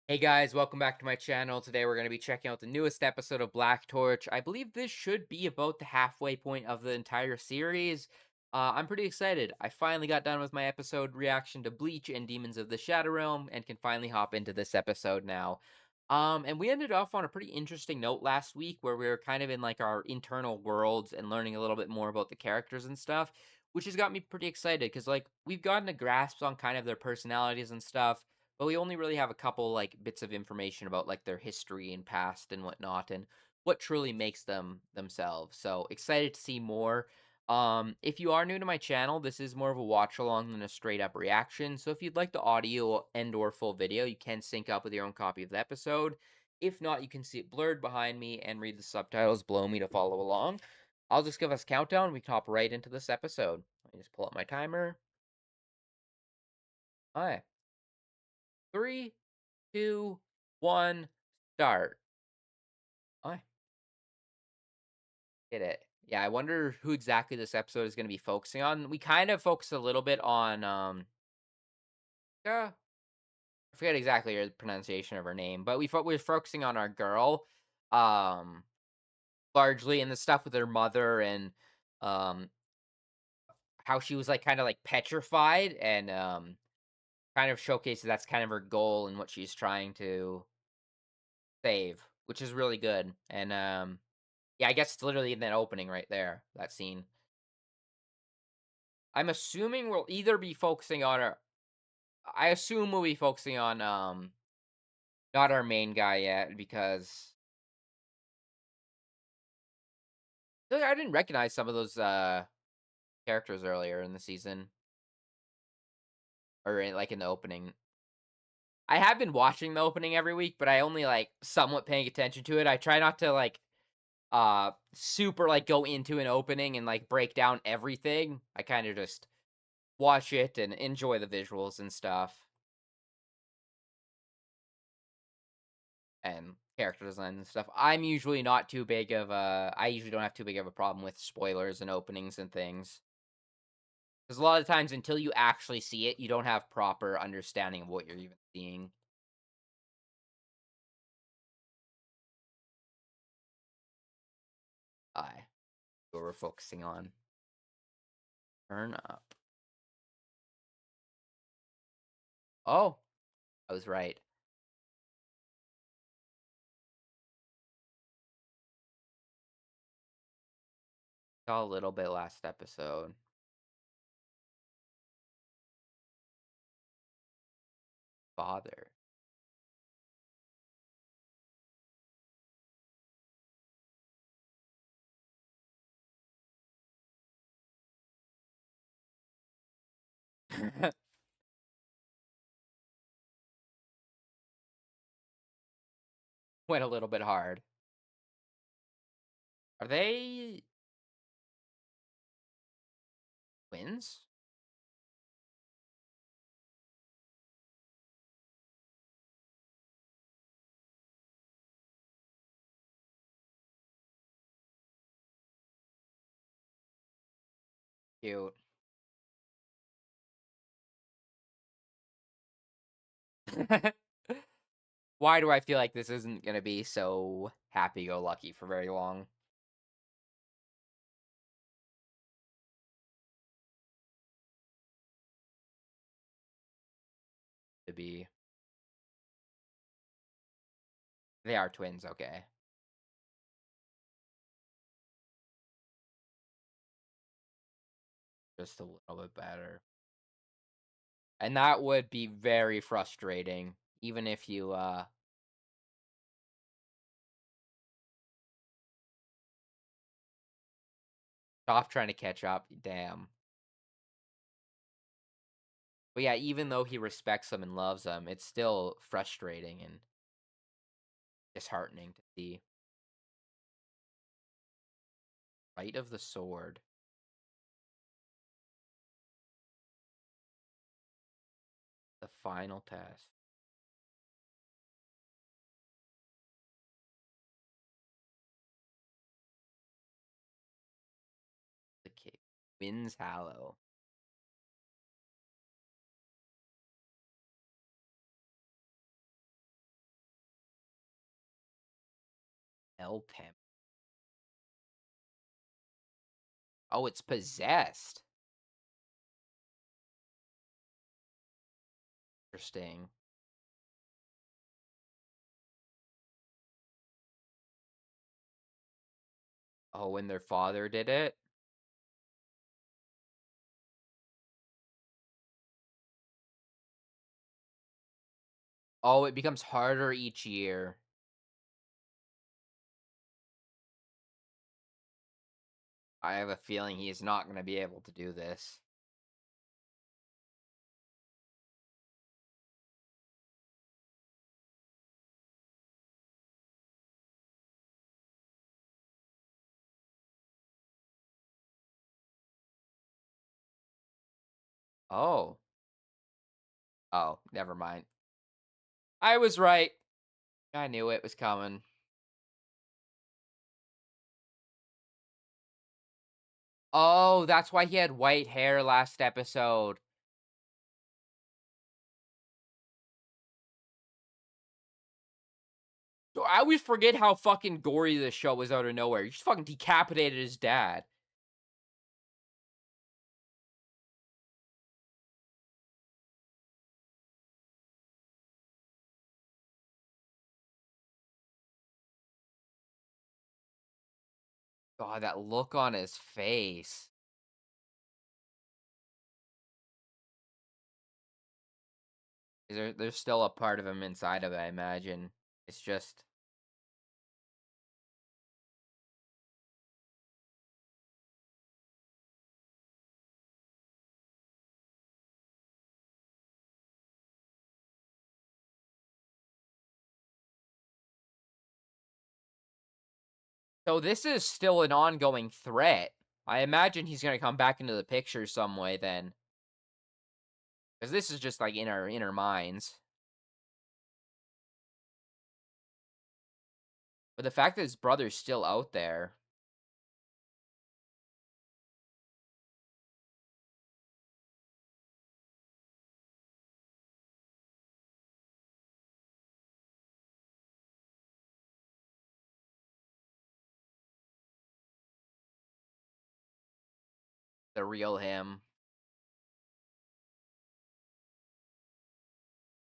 Hey guys, welcome back to my channel. Today we're going to be checking out the newest episode of Black Torch. I believe this should be about the halfway point of the entire series. I'm pretty excited. I finally got done with my episode reaction to Bleach and Demons of the Shadow Realm and can finally hop into this episode now. And we ended off on a pretty interesting note last week where we were kind of in like our internal worlds and learning a little bit more about the characters and stuff, which has got me pretty excited because like we've gotten a grasp on kind of their personalities and stuff, but we only really have a couple like bits of information about like their history and past and whatnot and what truly makes them themselves. So excited to see more. If you are new to my channel, this is more of a watch along than a straight up reaction. So if you'd like the audio and or full video, you can sync up with your own copy of the episode. If not, you can see it blurred behind me and read the subtitles below me to follow along. I'll just give us a countdown. We can hop right into this episode. Let me just pull up my timer. All right. Three, two, one, start. I get it. Yeah, I wonder who exactly this episode is going to be focusing on. We kind of focus a little bit on I forget exactly her pronunciation of her name, but we're focusing on our girl um largely in the stuff with her mother and um how she was like kind of like petrified and kind of showcases that's kind of her goal and what she's trying to save, which is really good. And yeah, I guess it's literally in that opening right there, that scene. I'm assuming we'll either be focusing on our I assume we'll be focusing on, not our main guy yet because I didn't recognize some of those, characters earlier in the season or in, like, in the opening. I have been watching the opening every week, but I only, like, somewhat paying attention to it. I try not to, like, super, like, go into an opening and, like, break down everything. I kinda just watch it and enjoy the visuals and stuff. And character design and stuff. I'm usually not too big of a I usually don't have too big of a problem with spoilers and openings and things. Because a lot of times until you actually see it, you don't have proper understanding of what you're even seeing. I what we're focusing on. Turn up. Oh, I was right. Saw a little bit last episode. Father. Went a little bit hard. Are they twins? Cute. Why do I feel like this isn't gonna be so happy-go-lucky for very long? To be They are twins, okay. Just a little bit better. And that would be very frustrating, even if you, stop trying to catch up, damn. But yeah, even though he respects them and loves them, it's still frustrating and disheartening to see. Fight of the sword. The final test. The kick. Wins Hallow. Help him. Oh, it's possessed. Interesting. Oh, when their father did it? Oh, it becomes harder each year. I have a feeling he is not gonna be able to do this. Oh. Oh, never mind. I was right. I knew it was coming. Oh, that's why he had white hair last episode. So I always forget how fucking gory this show was out of nowhere. He just fucking decapitated his dad. God, that look on his face. There's still a part of him inside of it, I imagine. It's just so this is still an ongoing threat. I imagine he's gonna come back into the picture some way then. Because this is just like in our inner minds. But the fact that his brother's still out there, the real him.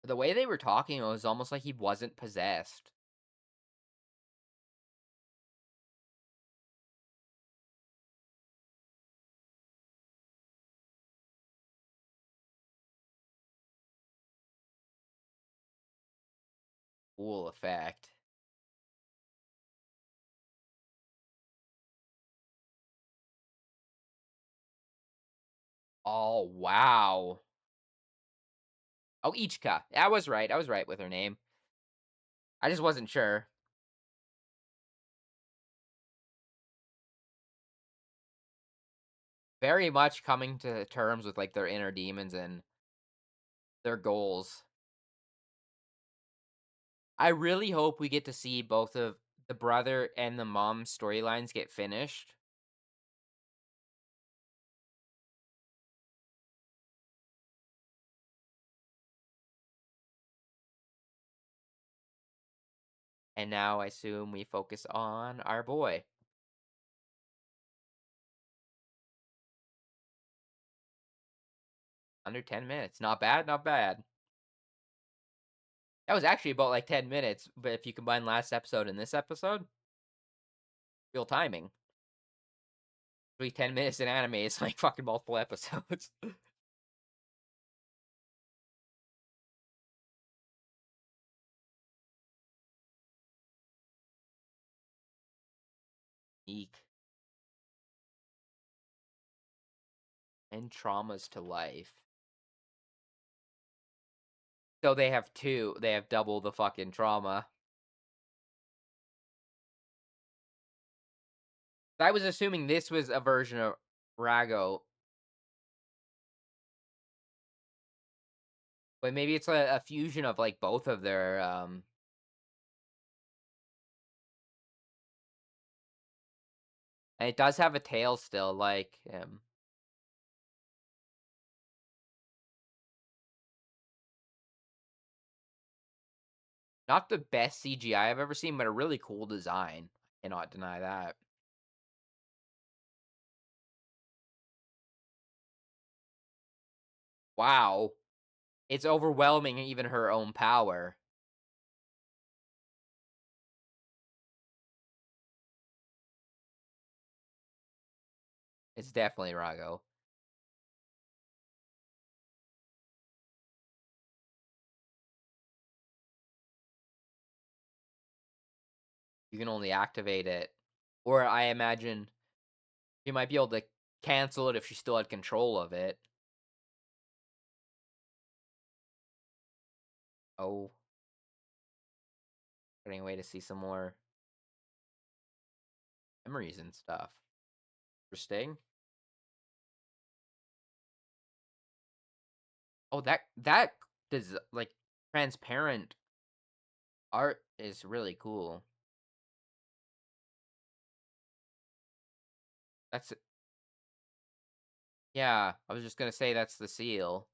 The way they were talking, it was almost like he wasn't possessed. Cool effect. Oh, wow. Oh, Ichika. I was right. I was right with her name. I just wasn't sure. Very much coming to terms with like their inner demons and their goals. I really hope we get to see both of the brother and the mom storylines get finished. And now I assume we focus on our boy. Under 10 minutes. Not bad, not bad. That was actually about like 10 minutes, but if you combine last episode and this episode, real timing. Really 10 minutes in anime is like fucking multiple episodes. Eek. And traumas to life. So they have two. They have double the fucking trauma. I was assuming this was a version of Rago, but maybe it's a fusion of like both of their and it does have a tail still, like not the best CGI I've ever seen, but a really cool design. Cannot deny that. Wow. It's overwhelming even her own power. It's definitely Rago. You can only activate it. Or I imagine you might be able to cancel it if she still had control of it. Oh, getting away to see some more memories and stuff. Interesting. Oh, that does like transparent art is really cool. That's yeah, I was just gonna say that's the seal.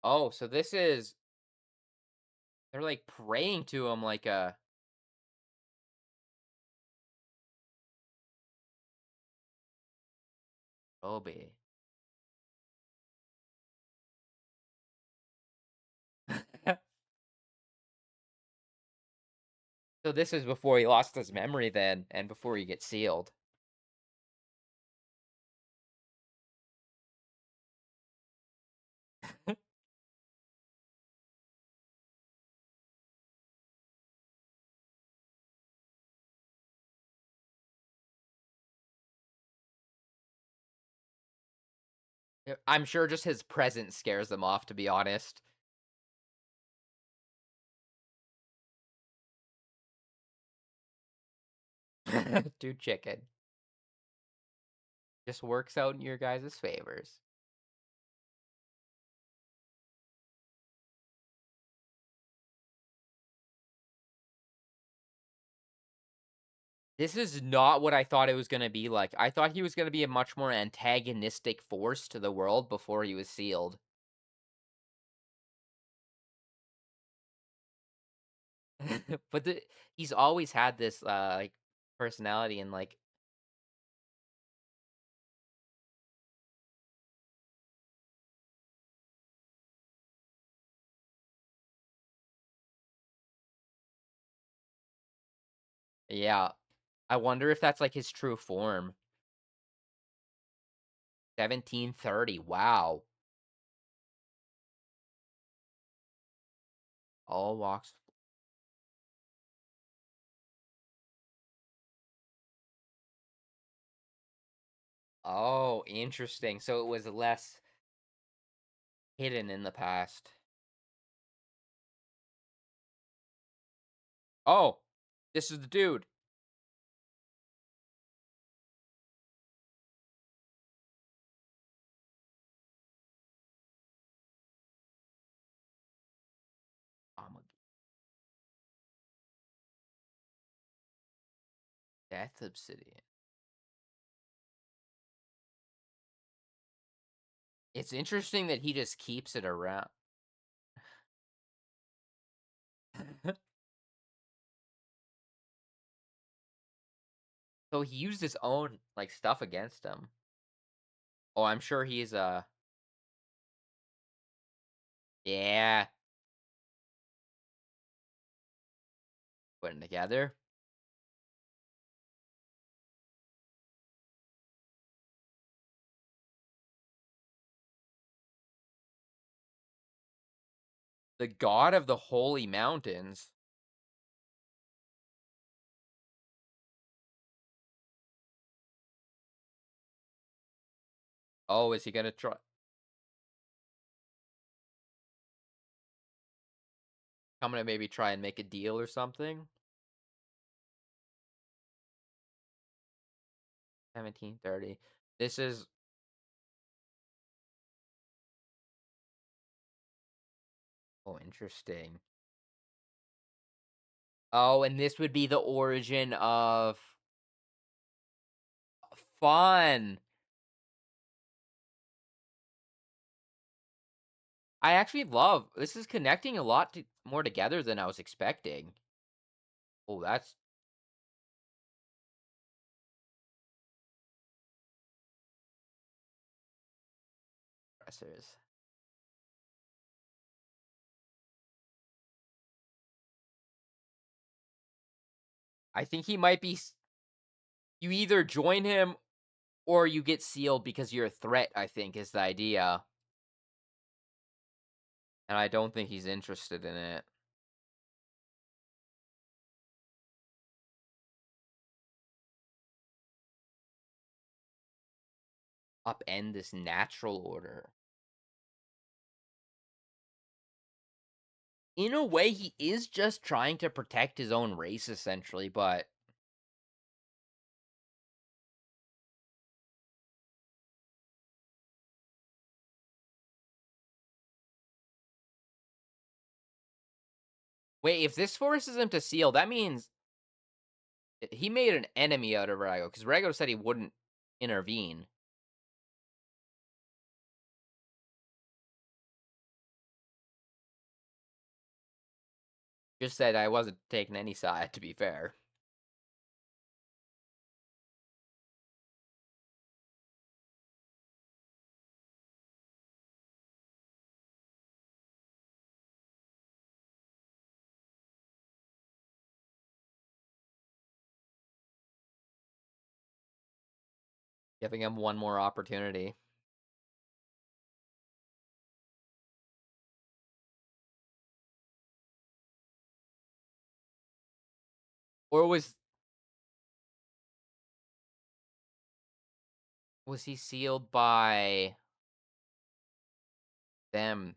Oh, so this is they're like praying to him like a Obi. So this is before he lost his memory then, and before he gets sealed. I'm sure just his presence scares them off, to be honest. Dude chicken. Just works out in your guys' favors. This is not what I thought it was gonna be like. I thought he was gonna be a much more antagonistic force to the world before he was sealed. But he's always had this, like, personality and, like yeah. I wonder if that's, like, his true form. 1730, wow. All walks oh, interesting. So it was less hidden in the past. Oh, this is the dude. I'm a death obsidian. It's interesting that he just keeps it around. So he used his own, like, stuff against him. Oh, I'm sure he's, yeah, putting together. The god of the holy mountains. Oh, is he gonna try I'm gonna maybe try and make a deal or something? 1730. This is oh, interesting. Oh, and this would be the origin of fun. I actually love this is connecting a lot more together than I was expecting. Oh, that's impressive. I think he might be. You either join him or you get sealed because you're a threat. I think is the idea, and I don't think he's interested in it. Upend this natural order. In a way, he is just trying to protect his own race, essentially. But wait, if this forces him to seal, that means he made an enemy out of Rago because Rago said he wouldn't intervene. Just said I wasn't taking any side, to be fair. Giving him one more opportunity. Or was he sealed by them?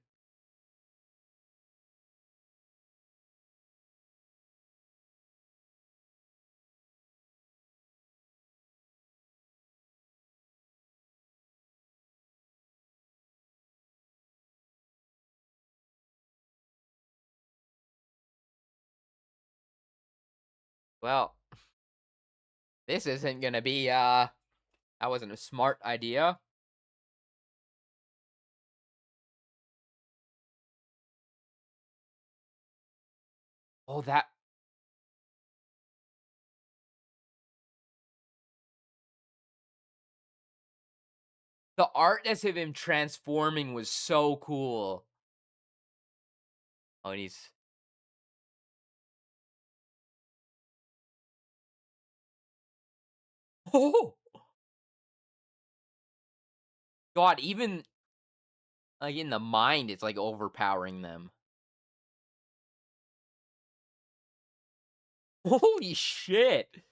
Well, this isn't gonna be that wasn't a smart idea. Oh, that the art as of him transforming was so cool. Oh, and he's oh God, even like in the mind, it's like overpowering them. Holy shit!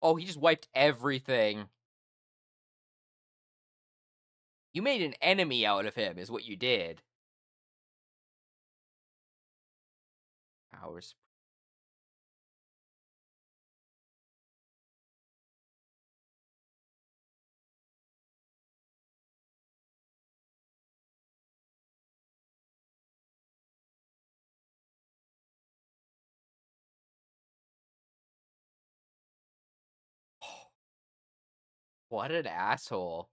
Oh, he just wiped everything. You made an enemy out of him, is what you did. Hours. What an asshole.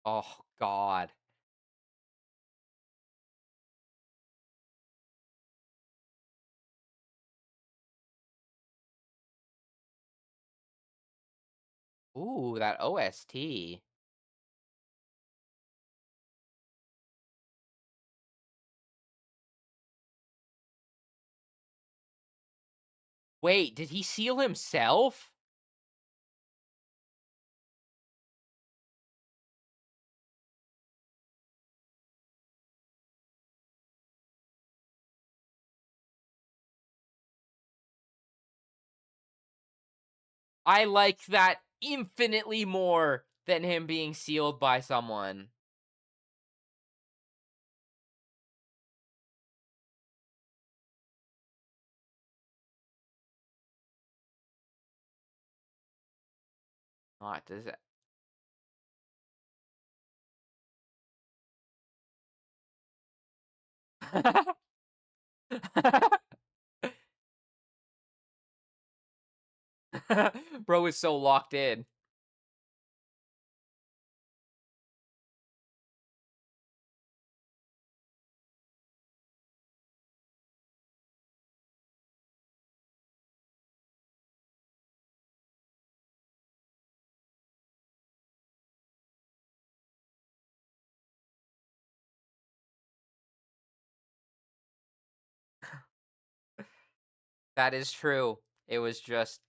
Oh God. Ooh, that OST. Wait, did he seal himself? I like that infinitely more than him being sealed by someone. What does it? Bro is so locked in. That is true. It was just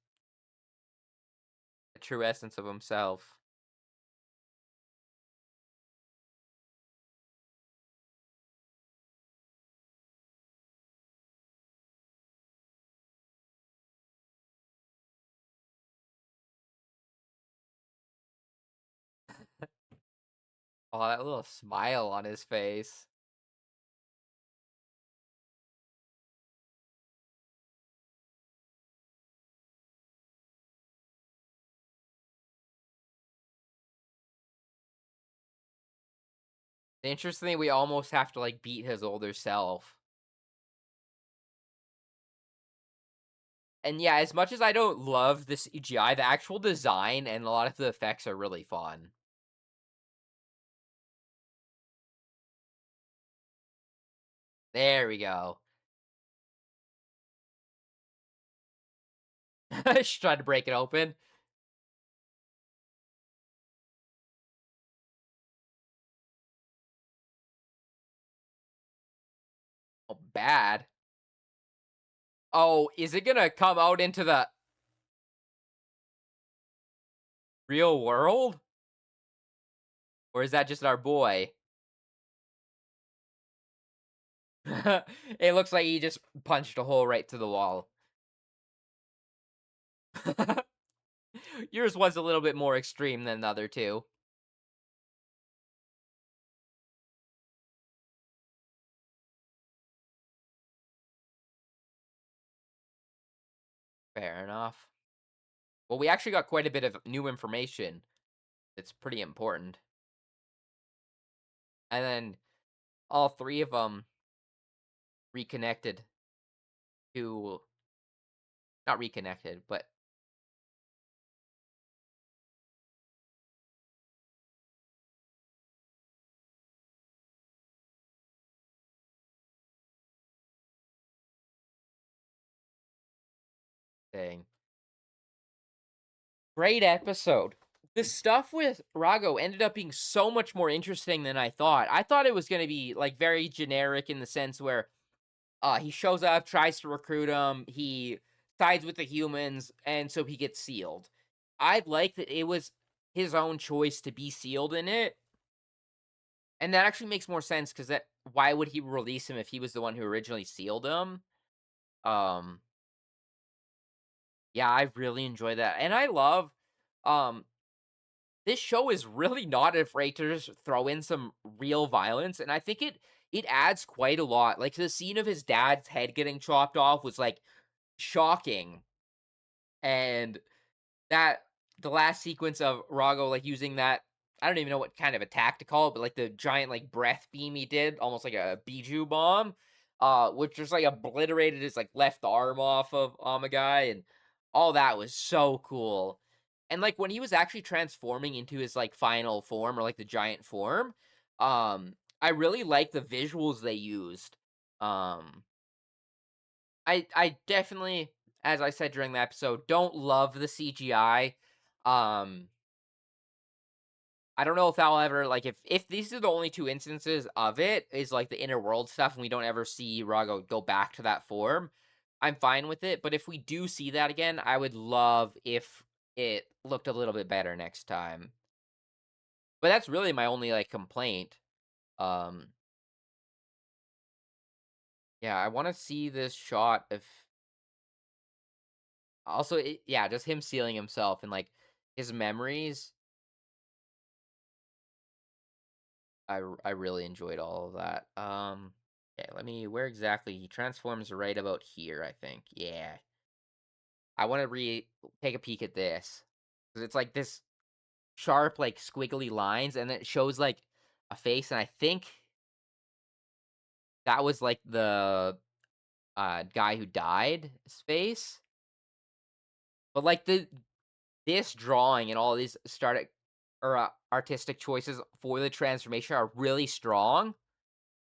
the true essence of himself. Oh, that little smile on his face. Interestingly, we almost have to like beat his older self. And yeah, as much as I don't love the CGI, the actual design and a lot of the effects are really fun. There we go. She's trying to break it open. Oh, bad. Oh, is it gonna come out into the real world? Or is that just our boy? It looks like he just punched a hole right to the wall. Yours was a little bit more extreme than the other two. Fair enough. Well, we actually got quite a bit of new information. It's pretty important. And then all three of them reconnected to not reconnected, but thing. Great episode. The stuff with Rago ended up being so much more interesting than I thought. I thought it was going to be like very generic in the sense where he shows up, tries to recruit him, he sides with the humans, and so he gets sealed. I like that it was his own choice to be sealed in it, and that actually makes more sense because that why would he release him if he was the one who originally sealed him? Um, yeah, I really enjoy that, and I love um this show is really not afraid to just throw in some real violence, and I think it adds quite a lot. Like the scene of his dad's head getting chopped off was like shocking, and that the last sequence of Rago like using that I don't even know what kind of attack to call it, but like the giant like breath beam he did, almost like a Bijou bomb, which just like obliterated his like left arm off of Amagai, and all that was so cool. And like when he was actually transforming into his like final form or like the giant form, I really like the visuals they used. Um, I definitely, as I said during the episode, don't love the CGI. Um, I don't know if I'll ever like if these are the only two instances of it is like the inner world stuff and we don't ever see Rago go back to that form, I'm fine with it. But if we do see that again, I would love if it looked a little bit better next time. But that's really my only like complaint. Um, yeah, I want to see this shot of Also, yeah, just him sealing himself and like his memories. I really enjoyed all of that. Okay, let me. Where exactly he transforms? Right about here, I think. Yeah, I want to take a peek at this because it's like this sharp, like squiggly lines, and it shows like a face, and I think that was like the guy who died, his face. But like this drawing and all these started or artistic choices for the transformation are really strong.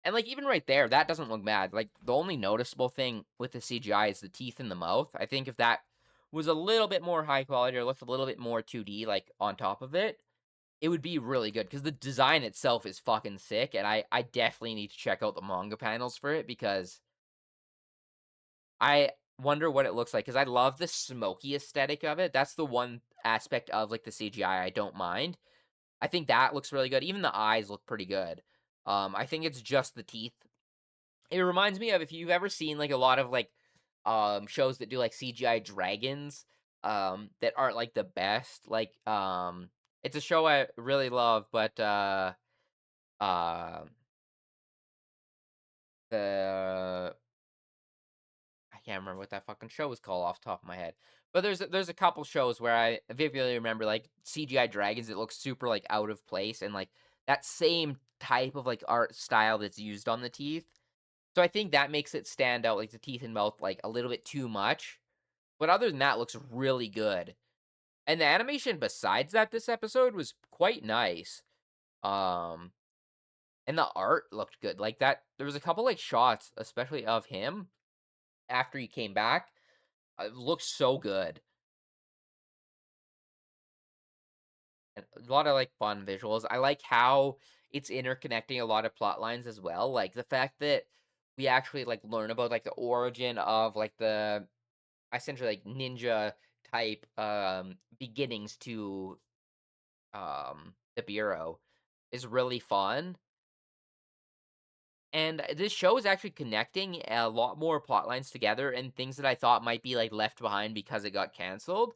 And like even right there, that doesn't look bad. Like the only noticeable thing with the CGI is the teeth in the mouth. I think if that was a little bit more high quality or looked a little bit more 2D like on top of it, it would be really good because the design itself is fucking sick, and I definitely need to check out the manga panels for it because I wonder what it looks like because I love the smoky aesthetic of it. That's the one aspect of like the CGI I don't mind. I think that looks really good. Even the eyes look pretty good. I think it's just the teeth. It reminds me of if you've ever seen like a lot of like shows that do like CGI dragons that aren't like the best. Like it's a show I really love, but uh the I can't remember what that fucking show was called off the top of my head. But there's a couple shows where I vividly remember like CGI dragons that look super like out of place and like that same type of like art style that's used on the teeth. So I think that makes it stand out like the teeth and mouth like a little bit too much. But other than that looks really good. And the animation besides that this episode was quite nice. Um and the art looked good. Like that there was a couple like shots especially of him after he came back. It looks so good. And a lot of like fun visuals. I like how it's interconnecting a lot of plot lines as well. Like the fact that we actually like learn about like the origin of like the essentially like ninja type beginnings to the bureau is really fun. And this show is actually connecting a lot more plot lines together and things that I thought might be like left behind because it got canceled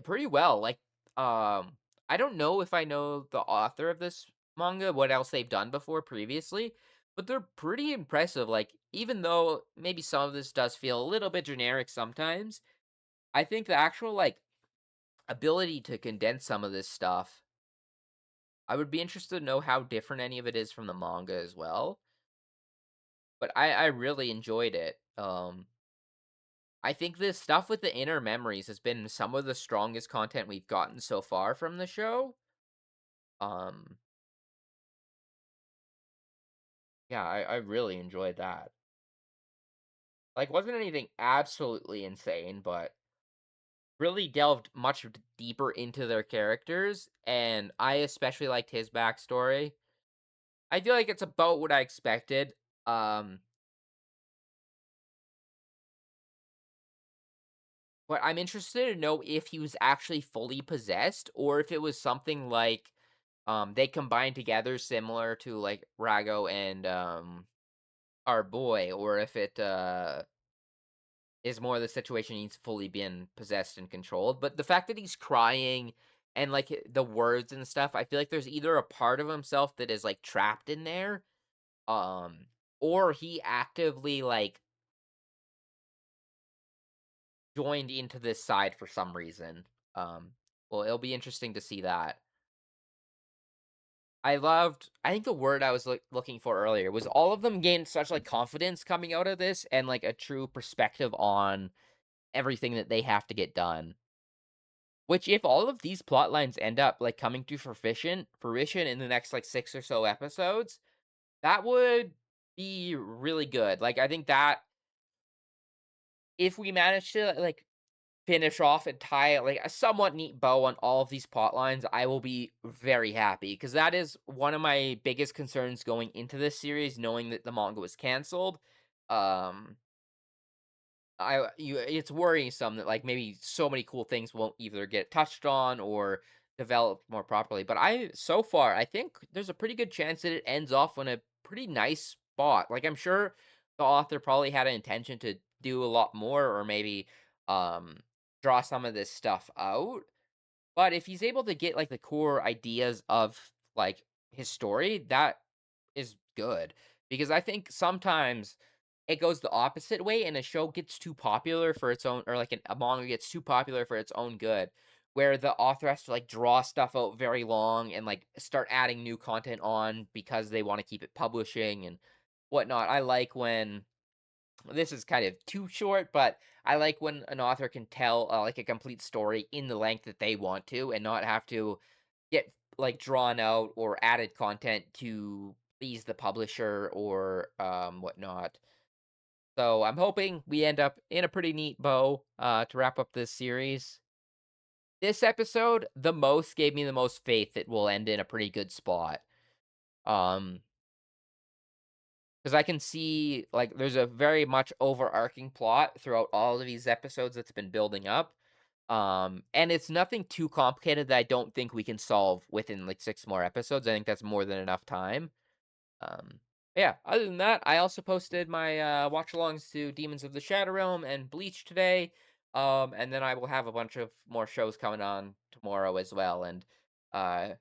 pretty well. Like, I don't know if I know the author of this manga, what else they've done before previously, but they're pretty impressive. Like, even though maybe some of this does feel a little bit generic sometimes, I think the actual like ability to condense some of this stuff, I would be interested to know how different any of it is from the manga as well. But I really enjoyed it. I think this stuff with the inner memories has been some of the strongest content we've gotten so far from the show. Um, yeah, I really enjoyed that. Like, wasn't anything absolutely insane, but really delved much deeper into their characters, and I especially liked his backstory. I feel like it's about what I expected. Um, but I'm interested to know if he was actually fully possessed or if it was something like they combined together similar to like Rago and our boy, or if it is more the situation he's fully been possessed and controlled. But the fact that he's crying and like the words and stuff, I feel like there's either a part of himself that is like trapped in there, um, or he actively like joined into this side for some reason. Um, well, it'll be interesting to see that. I think the word I was looking for earlier was all of them gained such like confidence coming out of this and like a true perspective on everything that they have to get done. Which if all of these plot lines end up like coming to fruition in the next like 6 or so episodes, that would be really good. Like I think that if we manage to like finish off and tie like a somewhat neat bow on all of these plot lines, I will be very happy because that is one of my biggest concerns going into this series, knowing that the manga was canceled. Um, it's worrisome that like maybe so many cool things won't either get touched on or developed more properly. But so far I think there's a pretty good chance that it ends off on a pretty nice spot. Like I'm sure the author probably had an intention to do a lot more or maybe um draw some of this stuff out. But if he's able to get, like, the core ideas of, like, his story, that is good. Because I think sometimes it goes the opposite way and a show gets too popular for its own, or, like, a manga gets too popular for its own good, where the author has to, like, draw stuff out very long and, like, start adding new content on because they wanna keep it publishing and whatnot. I like when this is kind of too short, but I like when an author can tell, like, a complete story in the length that they want to and not have to get, like, drawn out or added content to please the publisher or, whatnot. So I'm hoping we end up in a pretty neat bow, to wrap up this series. This episode, the most gave me the most faith it will end in a pretty good spot. Um, because I can see, like, there's a very much overarching plot throughout all of these episodes that's been building up. And it's nothing too complicated that I don't think we can solve within, like, 6 more episodes. I think that's more than enough time. Um, yeah, other than that, I also posted my watch alongs to Demons of the Shadow Realm and Bleach today. And then I will have a bunch of more shows coming on tomorrow as well. And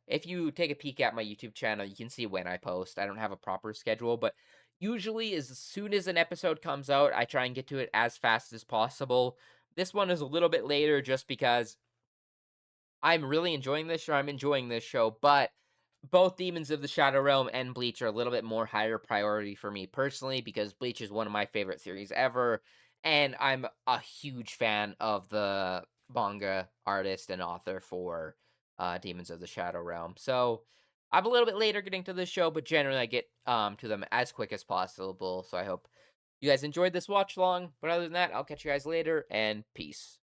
if you take a peek at my YouTube channel, you can see when I post. I don't have a proper schedule, but usually as soon as an episode comes out, I try and get to it as fast as possible. This one is a little bit later just because I'm really enjoying this show. I'm enjoying this show, but both Demons of the Shadow Realm and Bleach are a little bit more higher priority for me personally because Bleach is one of my favorite series ever, and I'm a huge fan of the manga artist and author for Demons of the Shadow Realm. So I'm a little bit later getting to this show, but generally I get to them as quick as possible. So I hope you guys enjoyed this watch long. But other than that, I'll catch you guys later and peace.